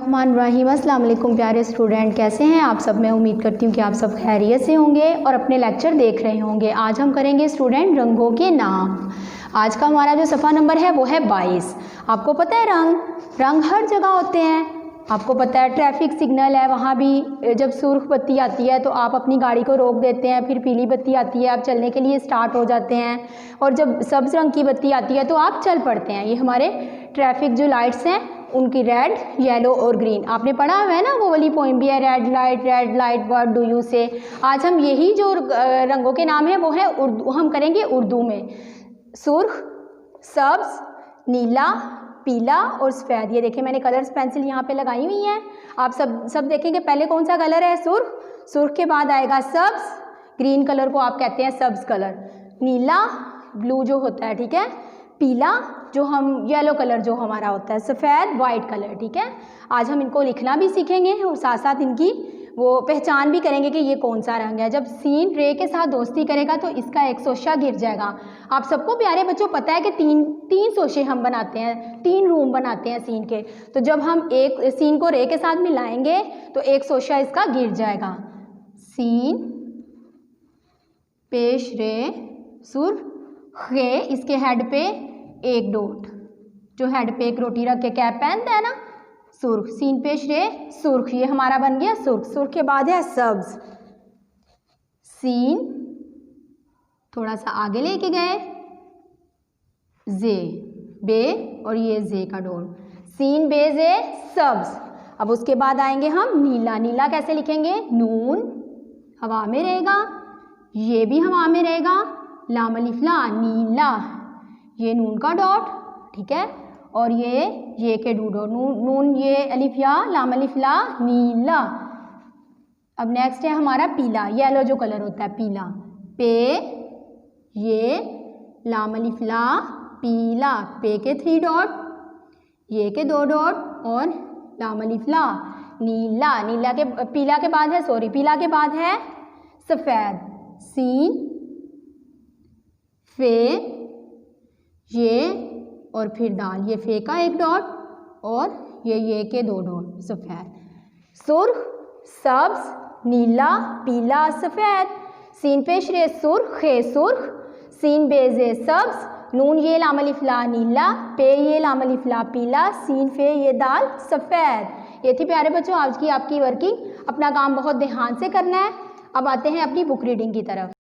बिस्मिल्लाहिर्रहमानिर्रहीम। अस्सलाम वालेकुम प्यारे स्टूडेंट, कैसे हैं आप सब। मैं उम्मीद करती हूँ कि आप सब खैरियत से होंगे और अपने लेक्चर देख रहे होंगे। आज हम करेंगे स्टूडेंट रंगों के नाम। आज का हमारा जो सफ़ा नंबर है वो है 22। आपको पता है रंग हर जगह होते हैं। आपको पता है ट्रैफिक सिग्नल है, वहाँ भी जब सुर्ख बत्ती आती है तो आप अपनी गाड़ी को रोक देते हैं, फिर पीली बत्ती आती है आप चलने के लिए स्टार्ट हो जाते हैं, और जब सब्ज़ रंग की बत्ती आती है तो आप चल पड़ते हैं। ये हमारे ट्रैफिक जो लाइट्स हैं उनकी रेड, येलो और ग्रीन। आपने पढ़ा हुआ है ना, वो वाली पोइम भी है, red light what do you से। आज हम यही जो रंगों के नाम है वो है उर्दू, हम करेंगे उर्दू में। सुर्ख, सब्ज़, नीला, पीला और सफ़ेद। ये देखिए मैंने कलर्स पेंसिल यहाँ पे लगाई हुई हैं। आप सब देखेंगे पहले कौन सा कलर है सुर्ख के बाद आएगा सब्ज़, ग्रीन कलर को आप कहते हैं सब्ज़ कलर, नीला ब्लू जो होता है, ठीक है, पीला जो हम येलो कलर जो हमारा होता है, सफ़ेद वाइट कलर, ठीक है। आज हम इनको लिखना भी सीखेंगे और साथ साथ इनकी वो पहचान भी करेंगे कि ये कौन सा रंग है। जब सीन रे के साथ दोस्ती करेगा तो इसका एक सोशा गिर जाएगा। आप सबको प्यारे बच्चों पता है कि तीन सोशे हम बनाते हैं, 3 रूम बनाते हैं सीन के। तो जब हम एक सीन को रे के साथ मिलाएंगे तो एक सोशा इसका गिर जाएगा। सीन पेश रे सुर खे, इसके हेड पे एक डॉट, जो हेड पे एक रोटी रख के कैप पहनता है ना, सुर्ख। सीन पेश रे सुर्ख, ये हमारा बन गया सुर्ख। सुर्ख के बाद है सब्ज़। सीन थोड़ा सा आगे लेके गए, जे बे और ये जे का डॉट, सीन बे जे सब्ज़। अब उसके बाद आएंगे हम नीला। नीला कैसे लिखेंगे, नून हवा में रहेगा, ये भी हवा में रहेगा, लाम अलिफ ला नीला, ये नून का डॉट, ठीक है, और ये के डू डॉट, नून ये अलिफ या लाम अलिफ ला नीला। अब नेक्स्ट है हमारा पीला, येलो जो कलर होता है पीला, पे ये लाम अलिफ ला पीला, पे के 3 डॉट, ये के 2 डॉट और लाम अलिफ ला नीला। नीला के पीला के बाद है पीला के बाद है सफ़ेद। सीन फे ये और फिर दाल, ये फे का 1 डॉट और ये के 2 डॉट, सफ़ेद। सुर्ख, सब्ज़, नीला, पीला, सफ़ेद। सीन पेश रे सुर्ख खे सुर्ख, सीन बेजे सब्ज़, नून ये लाम अलिफ ला नीला, पे ये लाम अलिफ ला पीला, सीन फे ये दाल सफ़ेद। ये थी प्यारे बच्चों आज की आपकी वर्किंग। अपना काम बहुत ध्यान से करना है। अब आते हैं अपनी बुक रीडिंग की तरफ।